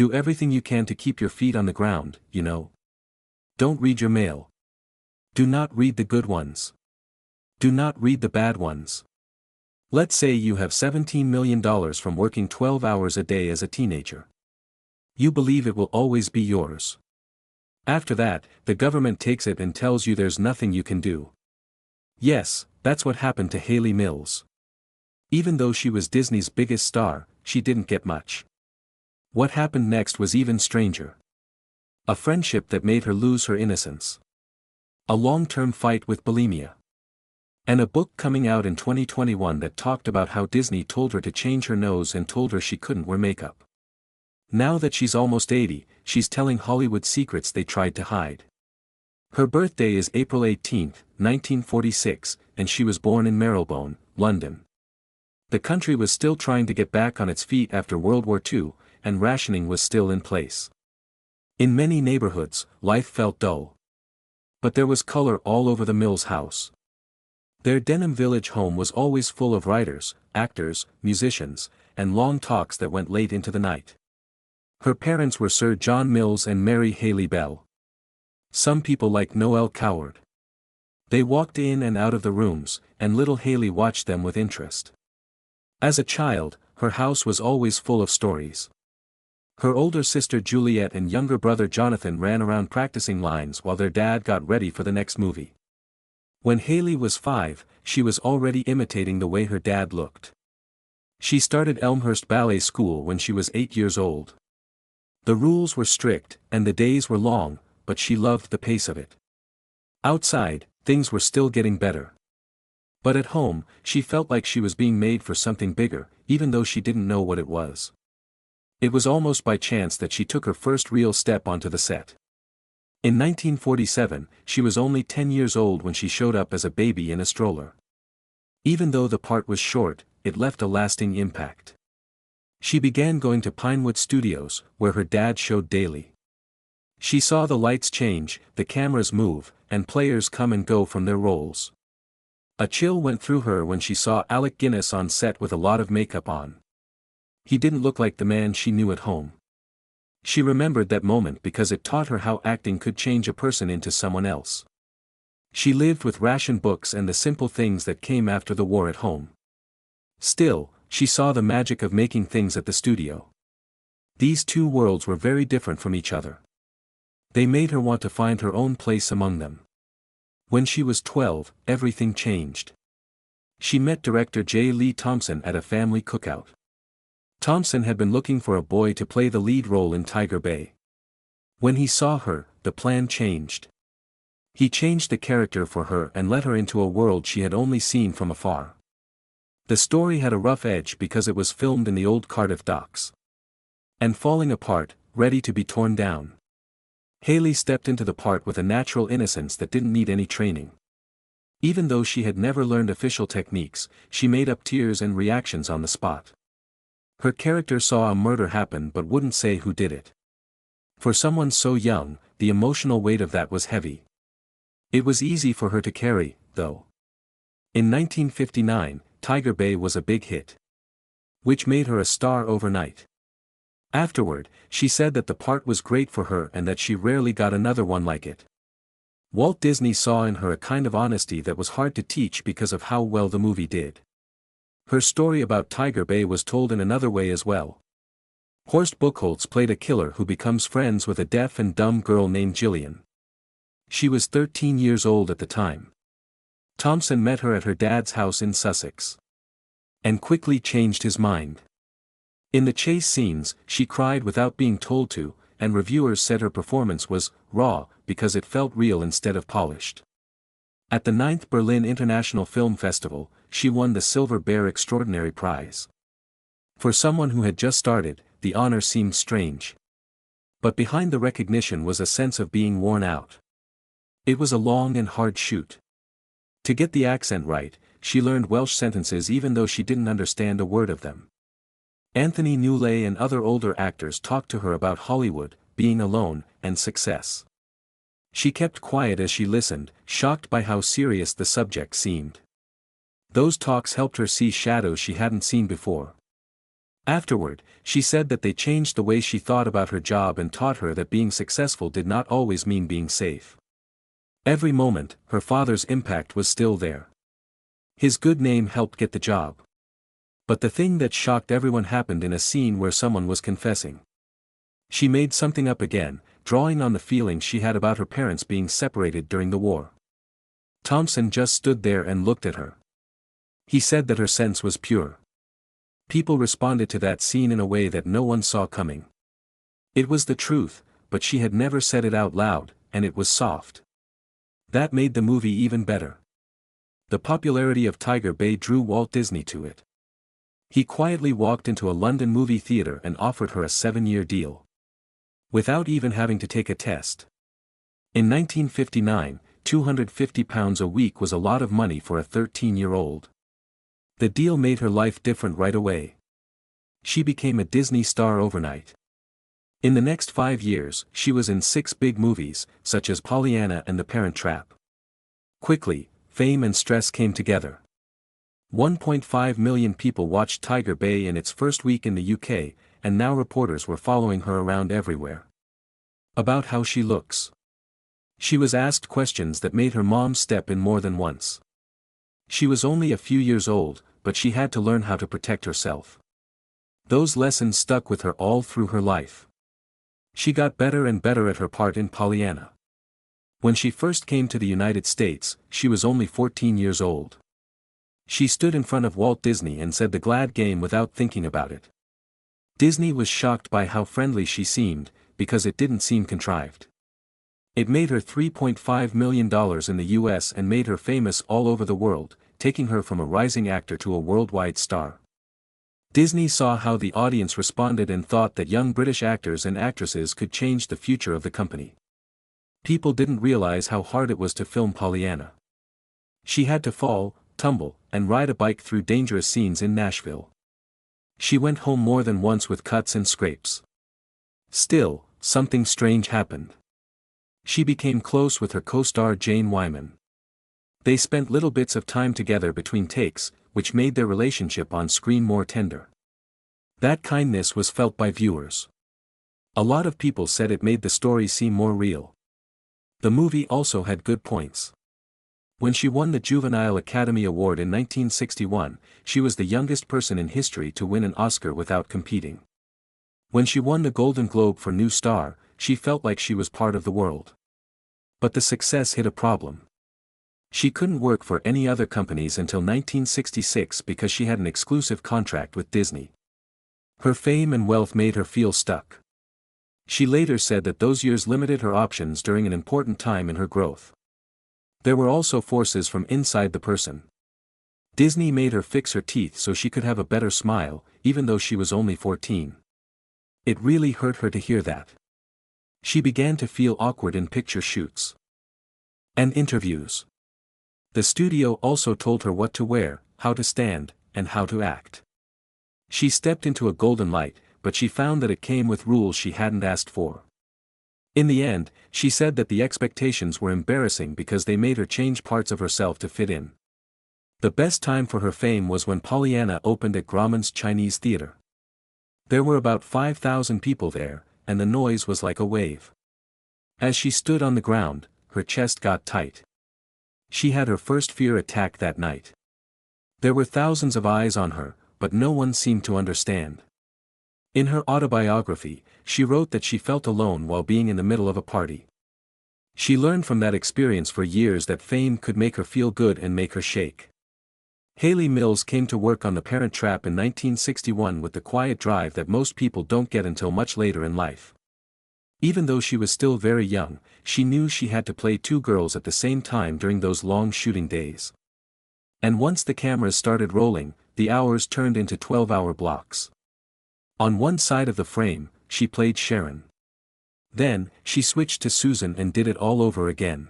Do everything you can to keep your feet on the ground, you know. Don't read your mail. Do not read the good ones. Do not read the bad ones. Let's say you have $17 million from working 12 hours a day as a teenager. You believe it will always be yours. After that, the government takes it and tells you there's nothing you can do. Yes, that's what happened to Hayley Mills. Even though she was Disney's biggest star, she didn't get much. What happened next was even stranger. A friendship that made her lose her innocence. A long-term fight with bulimia. And a book coming out in 2021 that talked about how Disney told her to change her nose and told her she couldn't wear makeup. Now that she's almost 80, she's telling Hollywood secrets they tried to hide. Her birthday is April 18, 1946, and she was born in Marylebone, London. The country was still trying to get back on its feet after World War II, and rationing was still in place. In many neighborhoods, life felt dull. But there was color all over the Mills house. Their Denham Village home was always full of writers, actors, musicians, and long talks that went late into the night. Her parents were Sir John Mills and Mary Hayley Bell. Some people like Noel Coward. They walked in and out of the rooms, and little Hayley watched them with interest. As a child, her house was always full of stories. Her older sister Juliet and younger brother Jonathan ran around practicing lines while their dad got ready for the next movie. When Hayley was 5, she was already imitating the way her dad looked. She started Elmhurst Ballet School when she was 8 years old. The rules were strict, and the days were long, but she loved the pace of it. Outside, things were still getting better. But at home, she felt like she was being made for something bigger, even though she didn't know what it was. It was almost by chance that she took her first real step onto the set. In 1947, she was only 10 years old when she showed up as a baby in a stroller. Even though the part was short, it left a lasting impact. She began going to Pinewood Studios, where her dad showed daily. She saw the lights change, the cameras move, and players come and go from their roles. A chill went through her when she saw Alec Guinness on set with a lot of makeup on. He didn't look like the man she knew at home. She remembered that moment because it taught her how acting could change a person into someone else. She lived with ration books and the simple things that came after the war at home. Still, she saw the magic of making things at the studio. These two worlds were very different from each other. They made her want to find her own place among them. When she was 12, everything changed. She met director J. Lee Thompson at a family cookout. Thompson had been looking for a boy to play the lead role in Tiger Bay. When he saw her, the plan changed. He changed the character for her and let her into a world she had only seen from afar. The story had a rough edge because it was filmed in the old Cardiff docks. And falling apart, ready to be torn down. Hayley stepped into the part with a natural innocence that didn't need any training. Even though she had never learned official techniques, she made up tears and reactions on the spot. Her character saw a murder happen but wouldn't say who did it. For someone so young, the emotional weight of that was heavy. It was easy for her to carry, though. In 1959, Tiger Bay was a big hit. Which made her a star overnight. Afterward, she said that the part was great for her and that she rarely got another one like it. Walt Disney saw in her a kind of honesty that was hard to teach because of how well the movie did. Her story about Tiger Bay was told in another way as well. Horst Buchholz played a killer who becomes friends with a deaf and dumb girl named Jillian. She was 13 years old at the time. Thompson met her at her dad's house in Sussex. And quickly changed his mind. In the chase scenes, she cried without being told to, and reviewers said her performance was raw because it felt real instead of polished. At the 9th Berlin International Film Festival, she won the Silver Bear Extraordinary Prize. For someone who had just started, the honor seemed strange. But behind the recognition was a sense of being worn out. It was a long and hard shoot. To get the accent right, she learned Welsh sentences even though she didn't understand a word of them. Anthony Newley and other older actors talked to her about Hollywood, being alone, and success. She kept quiet as she listened, shocked by how serious the subject seemed. Those talks helped her see shadows she hadn't seen before. Afterward, she said that they changed the way she thought about her job and taught her that being successful did not always mean being safe. Every moment, her father's impact was still there. His good name helped get the job. But the thing that shocked everyone happened in a scene where someone was confessing. She made something up again, drawing on the feelings she had about her parents being separated during the war. Thompson just stood there and looked at her. He said that her sense was pure. People responded to that scene in a way that no one saw coming. It was the truth, but she had never said it out loud, and it was soft. That made the movie even better. The popularity of Tiger Bay drew Walt Disney to it. He quietly walked into a London movie theater and offered her a 7-year deal. Without even having to take a test. In 1959, £250 a week was a lot of money for a 13-year-old. The deal made her life different right away. She became a Disney star overnight. In the next 5 years, she was in 6 big movies, such as Pollyanna and The Parent Trap. Quickly, fame and stress came together. 1.5 million people watched Tiger Bay in its first week in the UK, and now reporters were following her around everywhere. About how she looks. She was asked questions that made her mom step in more than once. She was only a few years old, but she had to learn how to protect herself. Those lessons stuck with her all through her life. She got better and better at her part in Pollyanna. When she first came to the United States, she was only 14 years old. She stood in front of Walt Disney and said the glad game without thinking about it. Disney was shocked by how friendly she seemed, because it didn't seem contrived. It made her $3.5 million in the US and made her famous all over the world, taking her from a rising actor to a worldwide star. Disney saw how the audience responded and thought that young British actors and actresses could change the future of the company. People didn't realize how hard it was to film Pollyanna. She had to fall, tumble, and ride a bike through dangerous scenes in Nashville. She went home more than once with cuts and scrapes. Still, something strange happened. She became close with her co-star Jane Wyman. They spent little bits of time together between takes, which made their relationship on screen more tender. That kindness was felt by viewers. A lot of people said it made the story seem more real. The movie also had good points. When she won the Juvenile Academy Award in 1961, she was the youngest person in history to win an Oscar without competing. When she won the Golden Globe for New Star, she felt like she was part of the world. But the success hit a problem. She couldn't work for any other companies until 1966 because she had an exclusive contract with Disney. Her fame and wealth made her feel stuck. She later said that those years limited her options during an important time in her growth. There were also forces from inside the person. Disney made her fix her teeth so she could have a better smile, even though she was only 14. It really hurt her to hear that. She began to feel awkward in picture shoots and interviews. The studio also told her what to wear, how to stand, and how to act. She stepped into a golden light, but she found that it came with rules she hadn't asked for. In the end, she said that the expectations were embarrassing because they made her change parts of herself to fit in. The best time for her fame was when Pollyanna opened at Grauman's Chinese Theater. There were about 5,000 people there, and the noise was like a wave. As she stood on the ground, her chest got tight. She had her first fear attack that night. There were thousands of eyes on her, but no one seemed to understand. In her autobiography, she wrote that she felt alone while being in the middle of a party. She learned from that experience for years that fame could make her feel good and make her shake. Hayley Mills came to work on The Parent Trap in 1961 with the quiet drive that most people don't get until much later in life. Even though she was still very young, she knew she had to play 2 girls at the same time during those long shooting days. And once the cameras started rolling, the hours turned into 12-hour blocks. On one side of the frame, she played Sharon. Then, she switched to Susan and did it all over again.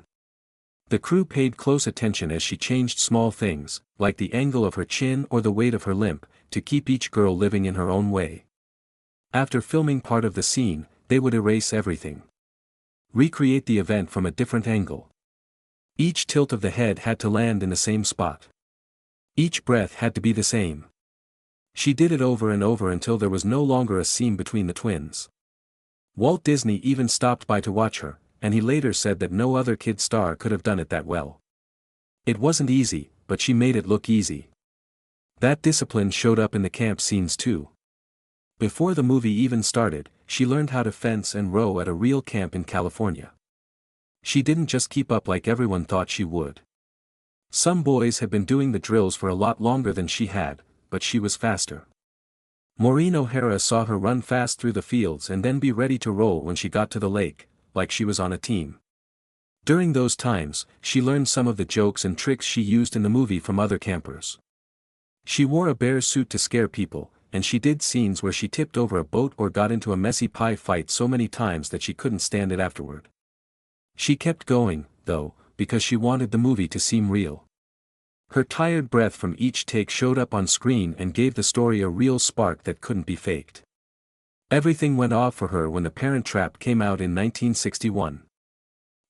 The crew paid close attention as she changed small things, like the angle of her chin or the weight of her limp, to keep each girl living in her own way. After filming part of the scene, they would erase everything. Recreate the event from a different angle. Each tilt of the head had to land in the same spot. Each breath had to be the same. She did it over and over until there was no longer a seam between the twins. Walt Disney even stopped by to watch her, and he later said that no other kid star could have done it that well. It wasn't easy, but she made it look easy. That discipline showed up in the camp scenes too. Before the movie even started, she learned how to fence and row at a real camp in California. She didn't just keep up like everyone thought she would. Some boys had been doing the drills for a lot longer than she had, but she was faster. Maureen O'Hara saw her run fast through the fields and then be ready to roll when she got to the lake, like she was on a team. During those times, she learned some of the jokes and tricks she used in the movie from other campers. She wore a bear suit to scare people, and she did scenes where she tipped over a boat or got into a messy pie fight so many times that she couldn't stand it afterward. She kept going, though, because she wanted the movie to seem real. Her tired breath from each take showed up on screen and gave the story a real spark that couldn't be faked. Everything went off for her when The Parent Trap came out in 1961.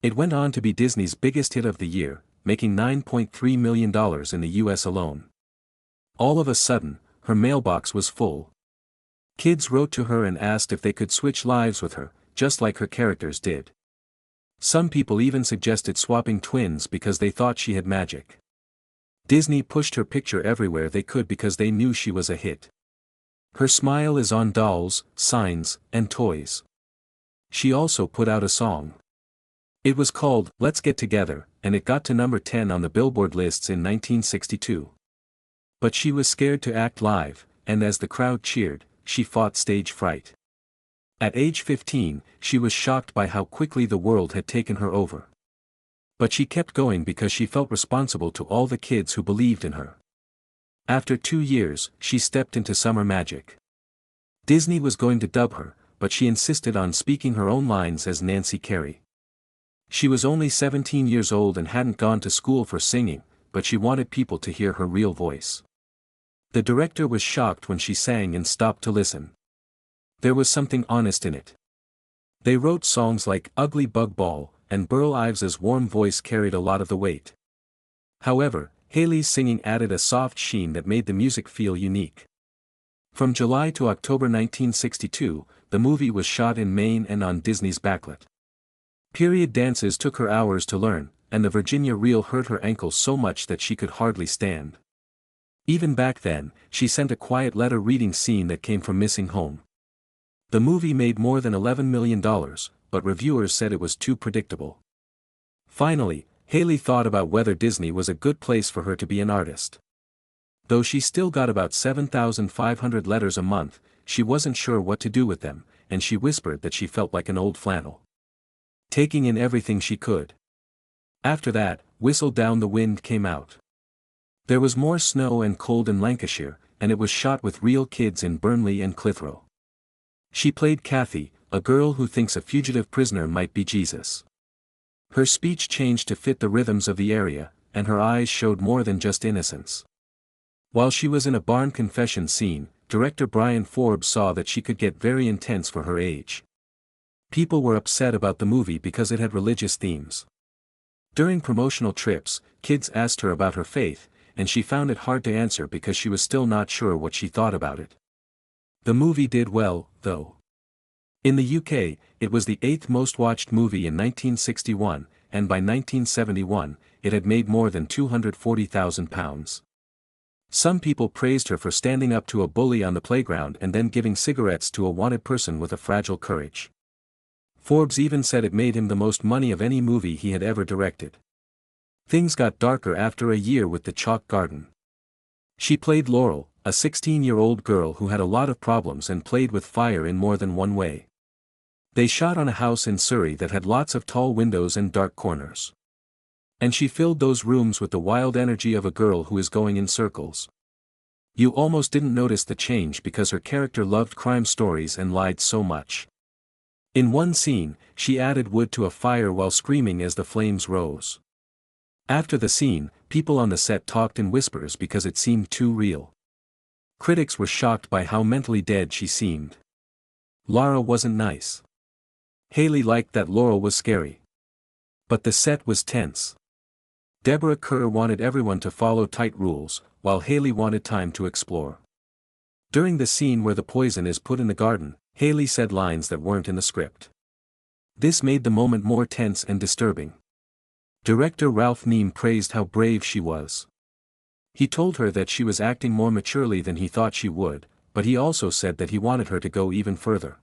It went on to be Disney's biggest hit of the year, making $9.3 million in the US alone. All of a sudden, her mailbox was full. Kids wrote to her and asked if they could switch lives with her, just like her characters did. Some people even suggested swapping twins because they thought she had magic. Disney pushed her picture everywhere they could because they knew she was a hit. Her smile is on dolls, signs, and toys. She also put out a song. It was called Let's Get Together, and it got to number 10 on the Billboard lists in 1962. But she was scared to act live, and as the crowd cheered, she fought stage fright. At age 15, she was shocked by how quickly the world had taken her over. But she kept going because she felt responsible to all the kids who believed in her. After 2 years, she stepped into summer magic. Disney was going to dub her, but she insisted on speaking her own lines as Nancy Carey. She was only 17 years old and hadn't gone to school for singing, but she wanted people to hear her real voice. The director was shocked when she sang and stopped to listen. There was something honest in it. They wrote songs like Ugly Bug Ball, and Burl Ives's warm voice carried a lot of the weight. However, Hayley's singing added a soft sheen that made the music feel unique. From July to October 1962, the movie was shot in Maine and on Disney's backlit. Period dances took her hours to learn, and the Virginia reel hurt her ankles so much that she could hardly stand. Even back then, she sent a quiet letter reading scene that came from missing home. The movie made more than $11 million, but reviewers said it was too predictable. Finally, Hayley thought about whether Disney was a good place for her to be an artist. Though she still got about 7,500 letters a month, she wasn't sure what to do with them, and she whispered that she felt like an old flannel, taking in everything she could. After that, Whistle Down the Wind came out. There was more snow and cold in Lancashire, and it was shot with real kids in Burnley and Clitheroe. She played Kathy, a girl who thinks a fugitive prisoner might be Jesus. Her speech changed to fit the rhythms of the area, and her eyes showed more than just innocence. While she was in a barn confession scene, director Brian Forbes saw that she could get very intense for her age. People were upset about the movie because it had religious themes. During promotional trips, kids asked her about her faith, and she found it hard to answer because she was still not sure what she thought about it. The movie did well, though. In the UK, it was the 8th most watched movie in 1961, and by 1971, it had made more than £240,000. Some people praised her for standing up to a bully on the playground and then giving cigarettes to a wanted person with a fragile courage. Forbes even said it made him the most money of any movie he had ever directed. Things got darker after a year with The Chalk Garden. She played Laurel, a 16-year-old girl who had a lot of problems and played with fire in more than one way. They shot on a house in Surrey that had lots of tall windows and dark corners. And she filled those rooms with the wild energy of a girl who is going in circles. You almost didn't notice the change because her character loved crime stories and lied so much. In one scene, she added wood to a fire while screaming as the flames rose. After the scene, people on the set talked in whispers because it seemed too real. Critics were shocked by how mentally dead she seemed. Lara wasn't nice. Hayley liked that Laurel was scary. But the set was tense. Deborah Kerr wanted everyone to follow tight rules, while Hayley wanted time to explore. During the scene where the poison is put in the garden, Hayley said lines that weren't in the script. This made the moment more tense and disturbing. Director Ralph Neame praised how brave she was. He told her that she was acting more maturely than he thought she would, but he also said that he wanted her to go even further.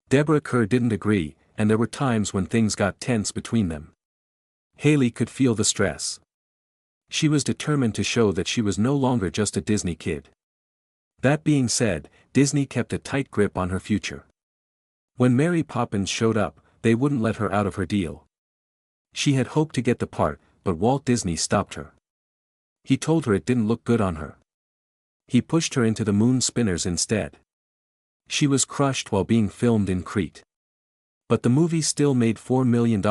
Deborah Kerr didn't agree, and there were times when things got tense between them. Hayley could feel the stress. She was determined to show that she was no longer just a Disney kid. That being said, Disney kept a tight grip on her future. When Mary Poppins showed up, they wouldn't let her out of her deal. She had hoped to get the part, but Walt Disney stopped her. He told her it didn't look good on her. He pushed her into the moon spinners instead. She was crushed while being filmed in Crete. But the movie still made $4 million,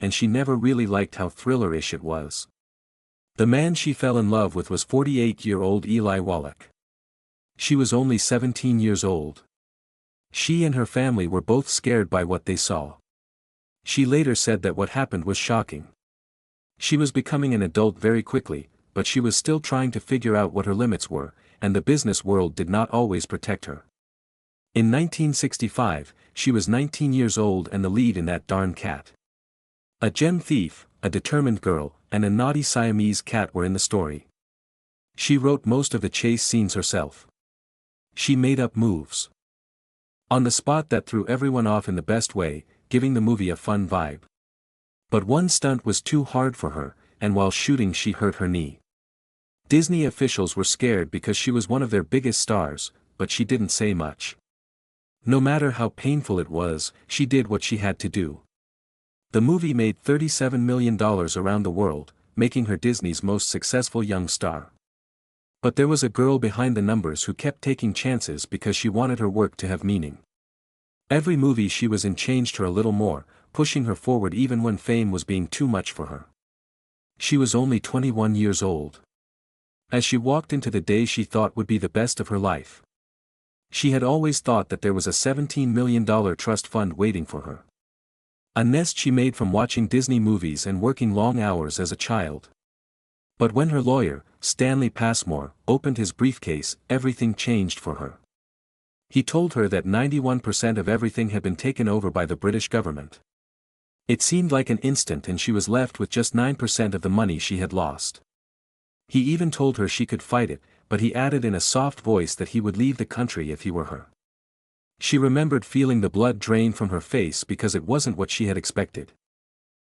and she never really liked how thriller-ish it was. The man she fell in love with was 48-year-old Eli Wallach. She was only 17 years old. She and her family were both scared by what they saw. She later said that what happened was shocking. She was becoming an adult very quickly, but she was still trying to figure out what her limits were, and the business world did not always protect her. In 1965, she was 19 years old and the lead in That Darn Cat. A gem thief, a determined girl, and a naughty Siamese cat were in the story. She wrote most of the chase scenes herself. She made up moves on the spot that threw everyone off in the best way, giving the movie a fun vibe. But one stunt was too hard for her, and while shooting she hurt her knee. Disney officials were scared because she was one of their biggest stars, but she didn't say much. No matter how painful it was, she did what she had to do. The movie made $37 million around the world, making her Disney's most successful young star. But there was a girl behind the numbers who kept taking chances because she wanted her work to have meaning. Every movie she was in changed her a little more, pushing her forward even when fame was being too much for her. She was only 21 years old. As she walked into the day she thought would be the best of her life. She had always thought that there was a $17 million trust fund waiting for her. A nest she made from watching Disney movies and working long hours as a child. But when her lawyer, Stanley Passmore, opened his briefcase, everything changed for her. He told her that 91% of everything had been taken over by the British government. It seemed like an instant and she was left with just 9% of the money she had lost. He even told her she could fight it, but he added in a soft voice that he would leave the country if he were her. She remembered feeling the blood drain from her face because it wasn't what she had expected.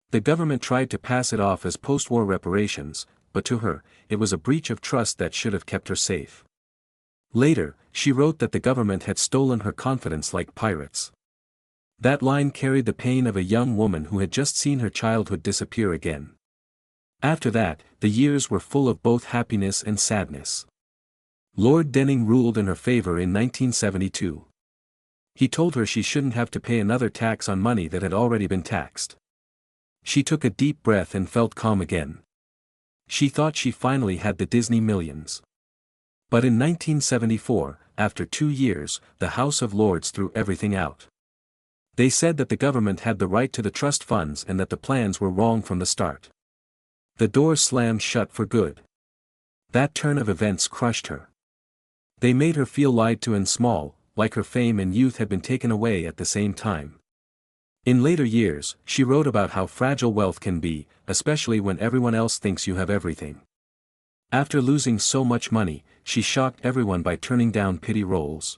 The government tried to pass it off as post-war reparations, but to her, it was a breach of trust that should have kept her safe. Later, she wrote that the government had stolen her confidence like pirates. That line carried the pain of a young woman who had just seen her childhood disappear again. After that, the years were full of both happiness and sadness. Lord Denning ruled in her favor in 1972. He told her she shouldn't have to pay another tax on money that had already been taxed. She took a deep breath and felt calm again. She thought she finally had the Disney millions. But in 1974, after 2 years, the House of Lords threw everything out. They said that the government had the right to the trust funds and that the plans were wrong from the start. The door slammed shut for good. That turn of events crushed her. They made her feel lied to and small, like her fame and youth had been taken away at the same time. In later years, she wrote about how fragile wealth can be, especially when everyone else thinks you have everything. After losing so much money, she shocked everyone by turning down pity roles.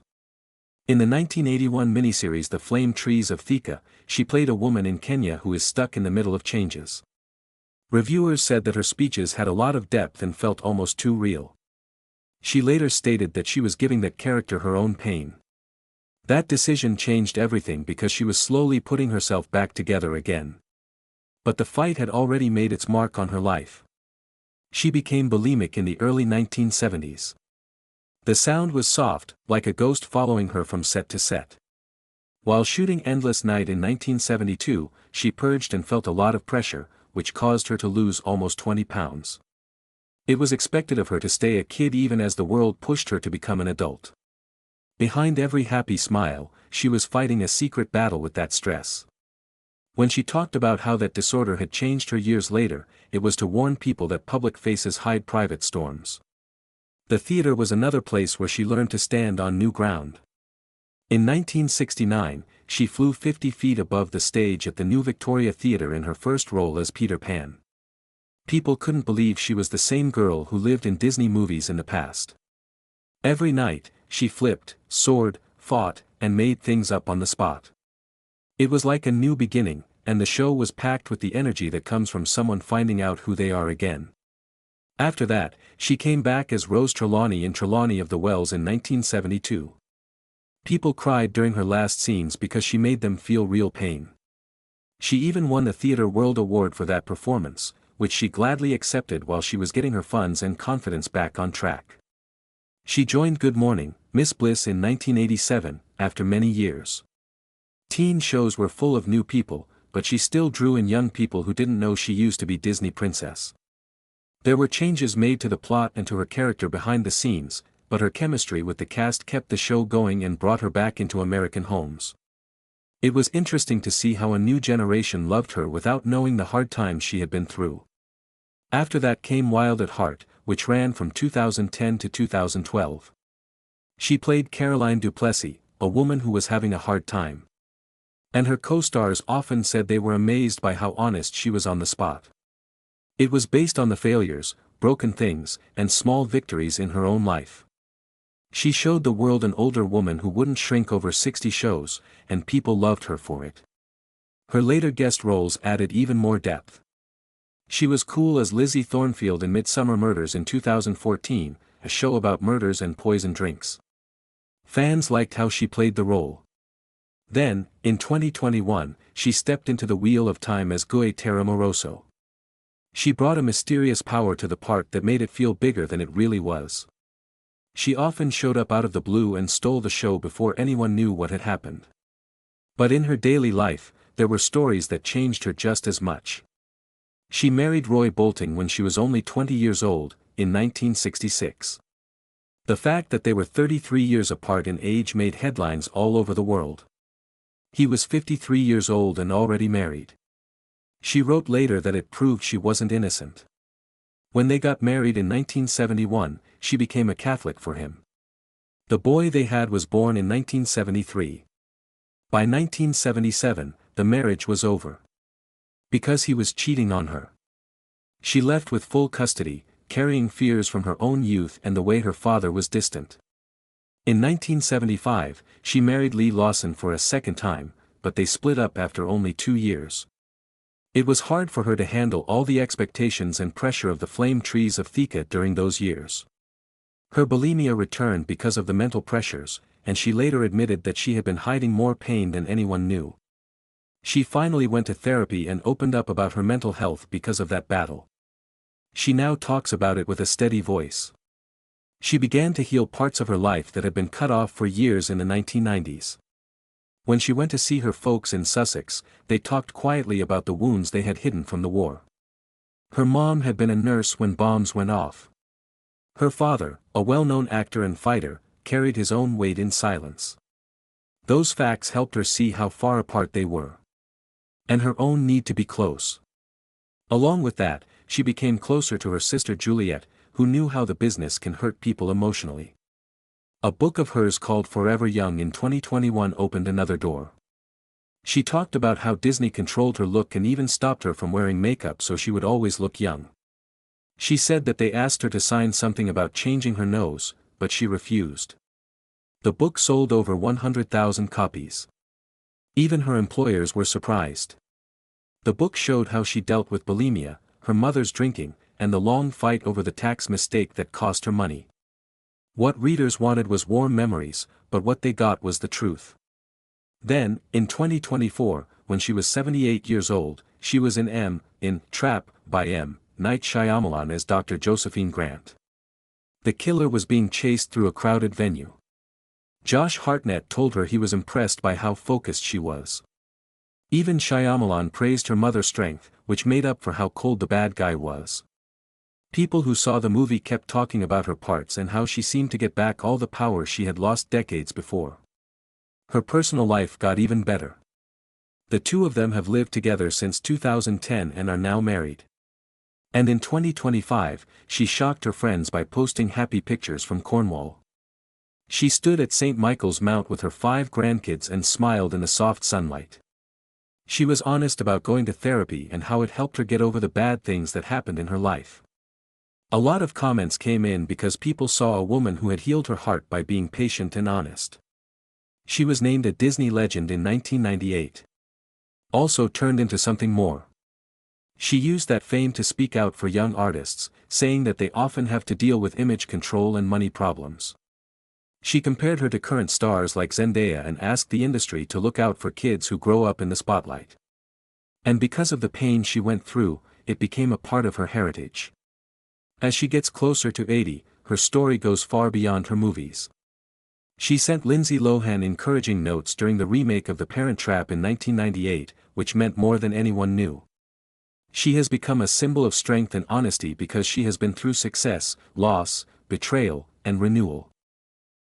In the 1981 miniseries The Flame Trees of Thika, she played a woman in Kenya who is stuck in the middle of changes. Reviewers said that her speeches had a lot of depth and felt almost too real. She later stated that she was giving that character her own pain. That decision changed everything because she was slowly putting herself back together again. But the fight had already made its mark on her life. She became bulimic in the early 1970s. The sound was soft, like a ghost following her from set to set. While shooting Endless Night in 1972, she purged and felt a lot of pressure, which caused her to lose almost 20 pounds. It was expected of her to stay a kid even as the world pushed her to become an adult. Behind every happy smile, she was fighting a secret battle with that stress. When she talked about how that disorder had changed her years later, it was to warn people that public faces hide private storms. The theater was another place where she learned to stand on new ground. In 1969, she flew 50 feet above the stage at the New Victoria Theatre in her first role as Peter Pan. People couldn't believe she was the same girl who lived in Disney movies in the past. Every night, she flipped, soared, fought, and made things up on the spot. It was like a new beginning, and the show was packed with the energy that comes from someone finding out who they are again. After that, she came back as Rose Trelawney in Trelawney of the Wells in 1972. People cried during her last scenes because she made them feel real pain. She even won the Theatre World Award for that performance, which she gladly accepted while she was getting her funds and confidence back on track. She joined Good Morning, Miss Bliss in 1987, after many years. Teen shows were full of new people, but she still drew in young people who didn't know she used to be Disney princess. There were changes made to the plot and to her character behind the scenes, but her chemistry with the cast kept the show going and brought her back into American homes. It was interesting to see how a new generation loved her without knowing the hard times she had been through. After that came Wild at Heart, which ran from 2010 to 2012. She played Caroline Duplessis, a woman who was having a hard time. And her co-stars often said they were amazed by how honest she was on the spot. It was based on the failures, broken things, and small victories in her own life. She showed the world an older woman who wouldn't shrink over 60 shows, and people loved her for it. Her later guest roles added even more depth. She was cool as Lizzie Thornfield in Midsummer Murders in 2014, a show about murders and poison drinks. Fans liked how she played the role. Then, in 2021, she stepped into the Wheel of Time as Gue Terramoroso. She brought a mysterious power to the part that made it feel bigger than it really was. She often showed up out of the blue and stole the show before anyone knew what had happened. But in her daily life, there were stories that changed her just as much. She married Roy Bolting when she was only 20 years old, in 1966. The fact that they were 33 years apart in age made headlines all over the world. He was 53 years old and already married. She wrote later that it proved she wasn't innocent. When they got married in 1971, she became a Catholic for him. The boy they had was born in 1973. By 1977, the marriage was over. Because he was cheating on her. She left with full custody, carrying fears from her own youth and the way her father was distant. In 1975, she married Lee Lawson for a second time, but they split up after only 2 years. It was hard for her to handle all the expectations and pressure of the flame trees of Thika during those years. Her bulimia returned because of the mental pressures, and she later admitted that she had been hiding more pain than anyone knew. She finally went to therapy and opened up about her mental health because of that battle. She now talks about it with a steady voice. She began to heal parts of her life that had been cut off for years in the 1990s. When she went to see her folks in Sussex, they talked quietly about the wounds they had hidden from the war. Her mom had been a nurse when bombs went off. Her father, a well-known actor and fighter, carried his own weight in silence. Those facts helped her see how far apart they were. And her own need to be close. Along with that, she became closer to her sister Juliet, who knew how the business can hurt people emotionally. A book of hers called Forever Young in 2021 opened another door. She talked about how Disney controlled her look and even stopped her from wearing makeup so she would always look young. She said that they asked her to sign something about changing her nose, but she refused. The book sold over 100,000 copies. Even her employers were surprised. The book showed how she dealt with bulimia, her mother's drinking, and the long fight over the tax mistake that cost her money. What readers wanted was warm memories, but what they got was the truth. Then, in 2024, when she was 78 years old, she was in Trap, by M. Night Shyamalan as Dr. Josephine Grant. The killer was being chased through a crowded venue. Josh Hartnett told her he was impressed by how focused she was. Even Shyamalan praised her mother's strength, which made up for how cold the bad guy was. People who saw the movie kept talking about her parts and how she seemed to get back all the power she had lost decades before. Her personal life got even better. The two of them have lived together since 2010 and are now married. And in 2025, she shocked her friends by posting happy pictures from Cornwall. She stood at St. Michael's Mount with her 5 grandkids and smiled in the soft sunlight. She was honest about going to therapy and how it helped her get over the bad things that happened in her life. A lot of comments came in because people saw a woman who had healed her heart by being patient and honest. She was named a Disney legend in 1998. Also turned into something more. She used that fame to speak out for young artists, saying that they often have to deal with image control and money problems. She compared her to current stars like Zendaya and asked the industry to look out for kids who grow up in the spotlight. And because of the pain she went through, it became a part of her heritage. As she gets closer to 80, her story goes far beyond her movies. She sent Lindsay Lohan encouraging notes during the remake of The Parent Trap in 1998, which meant more than anyone knew. She has become a symbol of strength and honesty because she has been through success, loss, betrayal, and renewal.